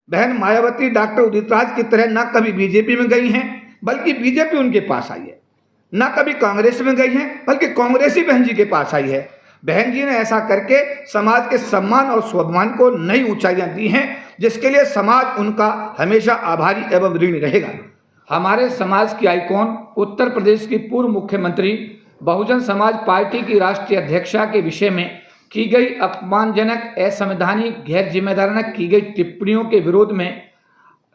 बहन मायावती डॉक्टर उदित राज की तरह न कभी बीजेपी में गई हैं, बल्कि बीजेपी उनके पास आई है। न कभी कांग्रेस में गई हैं, बल्कि कांग्रेस ही बहन जी के पास आई है। बहन जी ने ऐसा करके समाज के सम्मान और स्वाभिमान को नई ऊंचाइयां दी हैं, जिसके लिए समाज उनका हमेशा आभारी एवं ऋणी रहेगा। हमारे समाज की आइकॉन, उत्तर प्रदेश की पूर्व मुख्यमंत्री, बहुजन समाज पार्टी की राष्ट्रीय अध्यक्षा के विषय में की गई अपमानजनक, असंवैधानिक, गैर जिम्मेदाराना की गई टिप्पणियों के विरोध में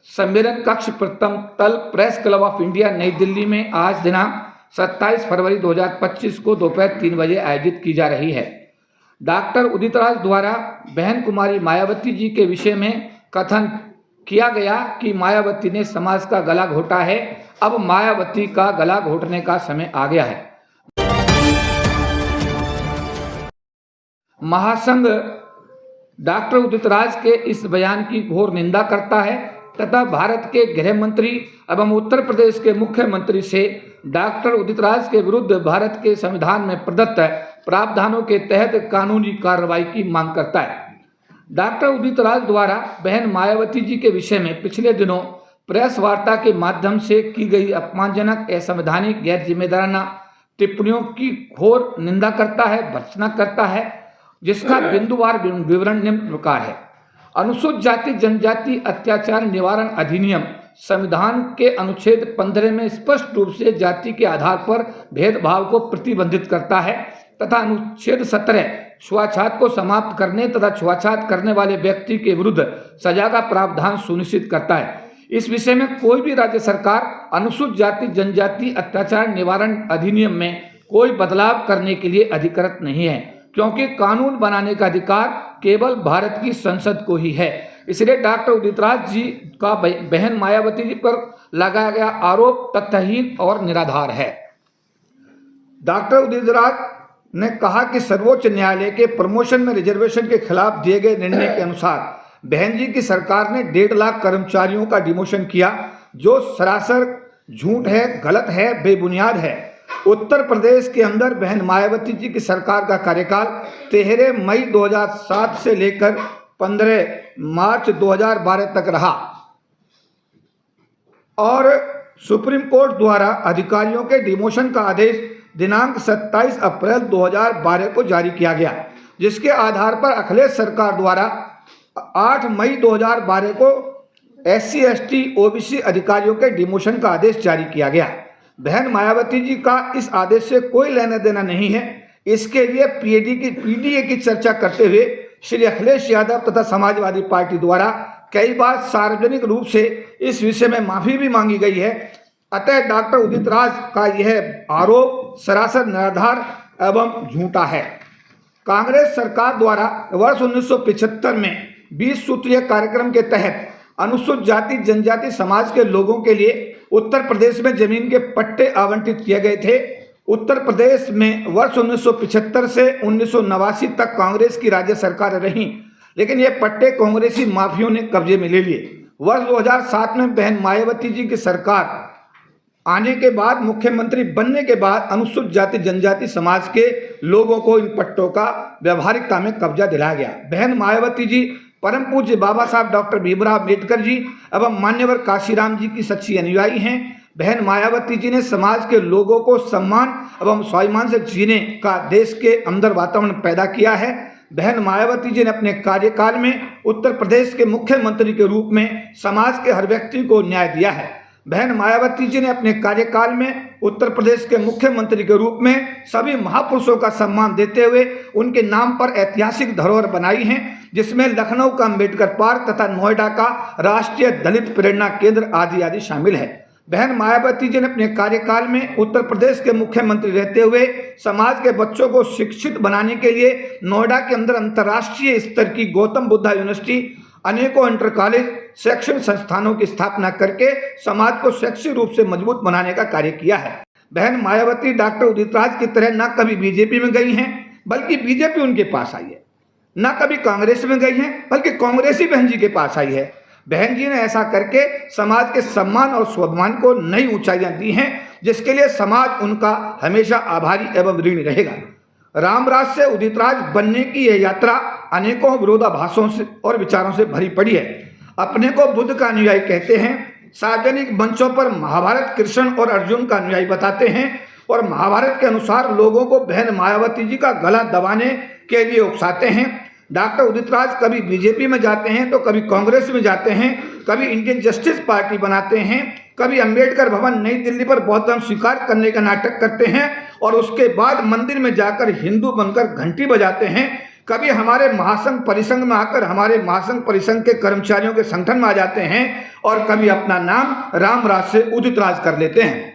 सम्मेलन कक्ष प्रथम तल प्रेस क्लब ऑफ इंडिया नई दिल्ली में आज दिनांक 27 फरवरी 2025 को दोपहर 3 बजे आयोजित की जा रही है। डॉक्टर उदित राज द्वारा बहन कुमारी मायावती जी के विषय में कथन किया गया कि मायावती ने समाज का गला घोटा है। अब मायावती का गला घोटने का समय आ गया है। महासंघ डॉक्टर उदित राज के इस बयान की घोर निंदा करता है तथा भारत के गृह मंत्री एवं उत्तर प्रदेश के मुख्यमंत्री से डॉक्टर उदित राज के विरुद्ध भारत के संविधान में प्रदत्त प्रावधानों के तहत कानूनी कार्रवाई की मांग करता है। डॉक्टर उदित राज द्वारा बहन मायावती जी के विषय में पिछले दिनों प्रेस वार्ता के माध्यम से की गई अपमानजनक, असंवैधानिक, गैर जिम्मेदाराना टिप्पणियों की घोर निंदा करता है, भर्त्सना करता है, जिसका बिंदुवार विवरण निम्न प्रकार है। अनुसूचित जाति जनजाति अत्याचार निवारण अधिनियम संविधान के अनुच्छेद 15 में स्पष्ट रूप से जाति के आधार पर भेदभाव को प्रतिबंधित करता है तथा अनुच्छेद 17 छुआछूत को समाप्त करने तथा छुआछूत करने वाले व्यक्ति के विरुद्ध सजा का प्रावधान सुनिश्चित करता है। इस विषय में कोई भी राज्य सरकार अनुसूचित जाति जनजाति अत्याचार निवारण अधिनियम में कोई बदलाव करने के लिए अधिकृत नहीं है, क्योंकि कानून बनाने का अधिकार केवल भारत की संसद को ही है। इसलिए डॉक्टर उदित राज जी का बहन मायावती जी पर लगाया गया आरोप तथ्यहीन और निराधार है। डॉक्टर उदित राज ने कहा कि सर्वोच्च न्यायालय के प्रमोशन में रिजर्वेशन के खिलाफ दिए गए निर्णय के अनुसार बहन जी की सरकार ने 1.5 लाख कर्मचारियों का डिमोशन किया, जो सरासर झूठ है, गलत है, बेबुनियाद है। उत्तर प्रदेश के अंदर बहन मायावती जी की सरकार का कार्यकाल 13 मई 2007 से लेकर 15 मार्च 2012 तक रहा और सुप्रीम कोर्ट द्वारा अधिकारियों के डिमोशन का आदेश दिनांक 27 अप्रैल 2012 को जारी किया गया, जिसके आधार पर अखिलेश सरकार द्वारा 8 मई 2012 को SC ST OBC अधिकारियों के डिमोशन का आदेश जारी किया गया। बहन मायावती जी का इस आदेश से कोई लेना देना नहीं है। इसके लिए PDA की चर्चा करते हुए श्री अखिलेश यादव तथा समाजवादी पार्टी द्वारा कई बार सार्वजनिक रूप से इस विषय में माफी भी मांगी गई है। अतः डॉक्टर उदित राज का यह आरोप सरासर निराधार एवं झूठा है। कांग्रेस सरकार द्वारा वर्ष 1975 में 20 सूत्रीय कार्यक्रम के तहत अनुसूचित जाति जनजाति समाज के लोगों के लिए उत्तर प्रदेश में जमीन के पट्टे आवंटित किए गए थे। उत्तर प्रदेश में वर्ष 1975 से 1989 तक कांग्रेस की राज्य सरकार रही, लेकिन ये पट्टे कांग्रेसी माफियों ने कब्जे में ले लिए। वर्ष 2007 में बहन मायावती जी की सरकार आने के बाद, मुख्यमंत्री बनने के बाद अनुसूचित जाति जनजाति समाज के लोगों को इन पट्टों का व्यवहारिकता में कब्जा दिलाया गया। बहन मायावती जी परम पूज्य बाबा साहब डॉक्टर भीमराव अम्बेडकर जी एवं मान्यवर काशीराम जी की सच्ची अनुयायी हैं। बहन मायावती जी ने समाज के लोगों को सम्मान एवं स्वाभिमान से जीने का देश के अंदर वातावरण पैदा किया है। बहन मायावती जी ने अपने कार्यकाल में उत्तर प्रदेश के मुख्यमंत्री के रूप में समाज के हर व्यक्ति को न्याय दिया है। बहन मायावती जी ने अपने कार्यकाल में उत्तर प्रदेश के मुख्यमंत्री के रूप में सभी महापुरुषों का सम्मान देते हुए उनके नाम पर ऐतिहासिक धरोहर बनाई हैं, जिसमें लखनऊ का अम्बेडकर पार्क तथा नोएडा का राष्ट्रीय दलित प्रेरणा केंद्र आदि शामिल है। बहन मायावती जी ने अपने कार्यकाल में उत्तर प्रदेश के मुख्यमंत्री रहते हुए समाज के बच्चों को शिक्षित बनाने के लिए नोएडा के अंदर अंतर्राष्ट्रीय स्तर की गौतम बुद्धा यूनिवर्सिटी, अनेकों इंटर कॉलेज, शैक्षणिक संस्थानों की स्थापना करके समाज को शैक्षिक रूप से मजबूत बनाने का कार्य किया है। बहन मायावती डॉक्टर उदित राज की तरह न कभी बीजेपी में गई हैं, बल्कि बीजेपी उनके पास आई है। न कभी कांग्रेस में गई हैं, बल्कि कांग्रेस ही बहन जी के पास आई है। बहन जी ने ऐसा करके समाज के सम्मान और स्वाभिमान को नई ऊंचाइयां दी हैं, जिसके लिए समाज उनका हमेशा आभारी एवं ऋणी रहेगा। रामराज से उदित राज बनने की यह यात्रा अनेकों विरोधाभासों से और विचारों से भरी पड़ी है। अपने को बुद्ध का अनुयायी कहते हैं, सार्वजनिक मंचों पर महाभारत कृष्ण और अर्जुन का अनुयायी बताते हैं और महाभारत के अनुसार लोगों को बहन मायावती जी का गला दबाने के लिए उकसाते हैं। डॉक्टर उदित राज कभी बीजेपी में जाते हैं तो कभी कांग्रेस में जाते हैं, कभी इंडियन जस्टिस पार्टी बनाते हैं, कभी अंबेडकर भवन नई दिल्ली पर बौद्ध धर्म स्वीकार करने का नाटक करते हैं और उसके बाद मंदिर में जाकर हिंदू बनकर घंटी बजाते हैं, कभी हमारे महासंघ परिसंघ में आकर हमारे महासंघ परिसंघ के कर्मचारियों के संगठन में आ जाते हैं और कभी अपना नाम रामराज से उदित राज कर लेते हैं।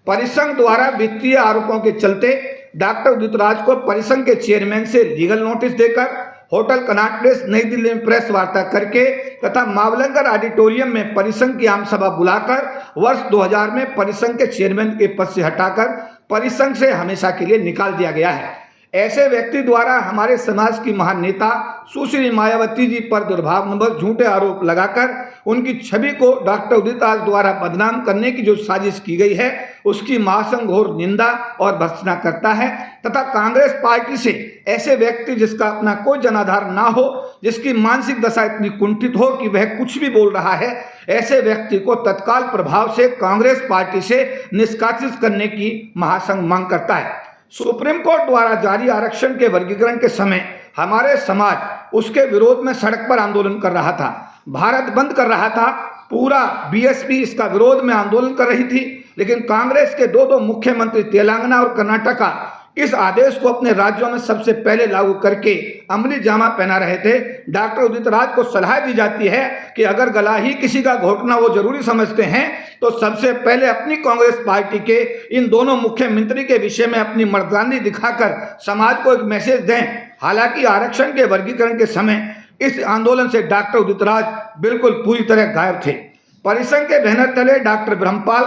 परिसंघ द्वारा वित्तीय आरोपों के चलते डॉक्टर उदित राज को परिसंघ के चेयरमैन से लीगल नोटिस देकर होटल कनॉट प्लेस नई दिल्ली में प्रेस वार्ता करके तथा मावलंकर ऑडिटोरियम में परिसंघ की आम सभा बुलाकर वर्ष 2000 में परिसंघ के चेयरमैन के पद से हटाकर परिसंघ से हमेशा के लिए निकाल दिया गया है। ऐसे व्यक्ति द्वारा हमारे समाज की महान नेता सुश्री मायावती जी पर दुर्भावनापूर्ण झूठे आरोप लगाकर उनकी छवि को डॉक्टर उदित राज द्वारा बदनाम करने की जो साजिश की गई है उसकी महासंघ घोर निंदा और भर्त्सना करता है तथा कांग्रेस पार्टी से ऐसे व्यक्ति जिसका अपना कोई जनाधार ना हो, जिसकी मानसिक दशा इतनी कुंठित हो कि वह कुछ भी बोल रहा है, ऐसे व्यक्ति को तत्काल प्रभाव से कांग्रेस पार्टी से निष्कासित करने की महासंघ मांग करता है। सुप्रीम कोर्ट द्वारा जारी आरक्षण के वर्गीकरण के समय हमारे समाज उसके विरोध में सड़क पर आंदोलन कर रहा था, भारत बंद कर रहा था, पूरा बीएसपी इसका विरोध में आंदोलन कर रही थी, लेकिन कांग्रेस के दो मुख्यमंत्री तेलंगाना और कर्नाटका इस आदेश को अपने राज्यों में सबसे पहले लागू करके अमली जामा पहना रहे थे। डॉक्टर उदित राज को सलाह दी जाती है कि अगर गला ही किसी का घोटना वो जरूरी समझते हैं तो सबसे पहले अपनी कांग्रेस पार्टी के इन दोनों मुख्यमंत्री के विषय में अपनी मर्दानी दिखाकर समाज को एक मैसेज दें। हालांकि आरक्षण के वर्गीकरण के समय इस आंदोलन से डॉक्टर उदित राज बिल्कुल पूरी तरह गायब थे। परिसंघ के बैनर तले डॉक्टर ब्रह्मपाल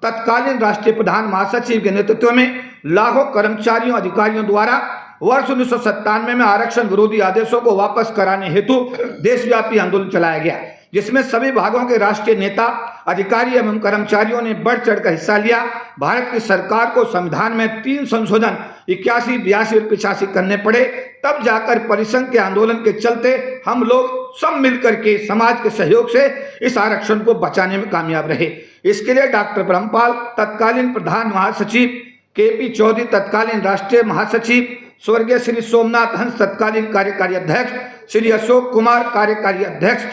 तत्कालीन राष्ट्रीय प्रधान महासचिव के नेतृत्व में लाखों कर्मचारियों अधिकारियों द्वारा वर्ष 1997 में आरक्षण विरोधी आदेशों को वापस कराने हेतु देशव्यापी आंदोलन चलाया गया, जिसमें सभी भागों के राष्ट्रीय नेता अधिकारी एवं कर्मचारियों ने बढ़ चढ़कर हिस्सा लिया। भारत की सरकार को संविधान में 3 संशोधन 81, 82 और 85 करने पड़े, तब जाकर परिसंघ के आंदोलन के चलते हम लोग सब मिलकर के समाज के सहयोग से इस आरक्षण को बचाने में कामयाब रहे। इसके लिए डॉक्टर ब्रह्मपाल तत्कालीन प्रधान महासचिव, केपी चौधरी तत्कालीन राष्ट्रीय महासचिव, स्वर्गीय श्री सोमनाथ हंस तत्कालीन कार्यकारी अध्यक्ष, श्री अशोक कुमार कार्यकारी अध्यक्ष,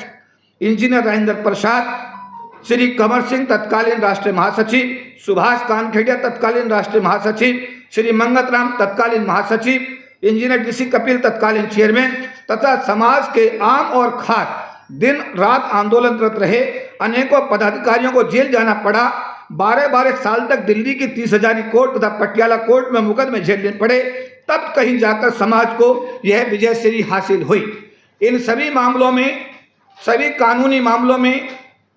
इंजीनियर राजेंद्र प्रसाद, श्री कंवर सिंह तत्कालीन राष्ट्रीय महासचिव, सुभाष कानखेड़िया तत्कालीन राष्ट्रीय महासचिव, श्री मंगत राम तत्कालीन महासचिव, इंजीनियर डीसी कपिल तत्कालीन चेयरमैन तथा समाज के आम और खास दिन रात आंदोलनरत रहे। अनेकों पदाधिकारियों को जेल जाना पड़ा। 12 साल तक दिल्ली की 30,000 कोर्ट तथा पटियाला कोर्ट में मुकदमे झेलने पड़े, तब कहीं जाकर समाज को यह विजयश्री हासिल हुई। इन सभी मामलों में, सभी कानूनी मामलों में,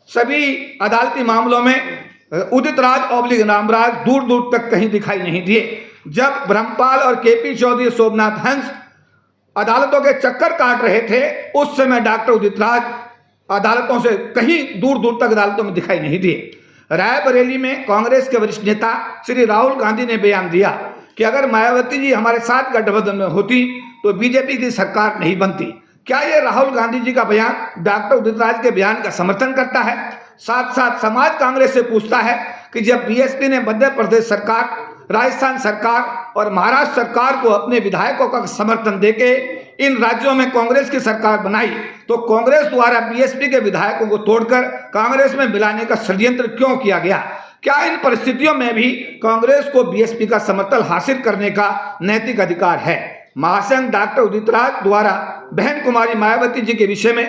सभी अदालती मामलों में उदित राज ऑब्लिक रामराज दूर दूर तक कहीं दिखाई नहीं दिए। जब ब्रह्मपाल और केपी चौधरी, सोमनाथ हंस अदालतों के चक्कर काट रहे थे, उस समय डॉक्टर उदित राज अदालतों से कहीं दूर दूर तक अदालतों में दिखाई नहीं दिए। रायबरेली में कांग्रेस के वरिष्ठ नेता श्री राहुल गांधी ने बयान दिया कि अगर मायावती जी हमारे साथ गठबंधन में होती तो बीजेपी की सरकार नहीं बनती। क्या ये राहुल गांधी जी का बयान डॉक्टर उदित राज के बयान का समर्थन करता है? साथ साथ समाज कांग्रेस से पूछता है कि जब बीएसपी ने मध्य प्रदेश सरकार, राजस्थान सरकार और महाराष्ट्र सरकार को अपने विधायकों का समर्थन देके इन राज्यों में कांग्रेस की सरकार बनाई, तो कांग्रेस द्वारा बीएसपी के विधायकों को तोड़कर कांग्रेस में मिलाने का षड्यंत्र क्यों किया गया? क्या इन परिस्थितियों में भी कांग्रेस को बीएसपी का समर्थन हासिल करने का नैतिक अधिकार है? महासंघ डॉक्टर उदित राज द्वारा बहन कुमारी मायावती जी के विषय में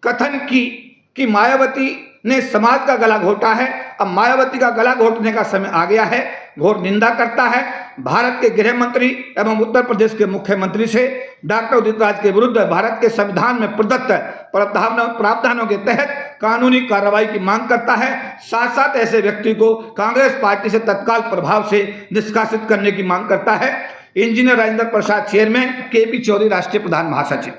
कथन की मायावती ने समाज का गला घोटा है, अब मायावती का गला घोटने का समय आ गया है, घोर निंदा करता है। भारत के गृह मंत्री एवं उत्तर प्रदेश के मुख्यमंत्री से डॉक्टर उदित राज के विरुद्ध भारत के संविधान में प्रदत्त प्रावधानों के तहत कानूनी कार्रवाई की मांग करता है। साथ साथ ऐसे व्यक्ति को कांग्रेस पार्टी से तत्काल प्रभाव से निष्कासित करने की मांग करता है। Engineer Rajendra Prasad chairman, KP Chaudhary राष्ट्रीय प्रधान महासचिव।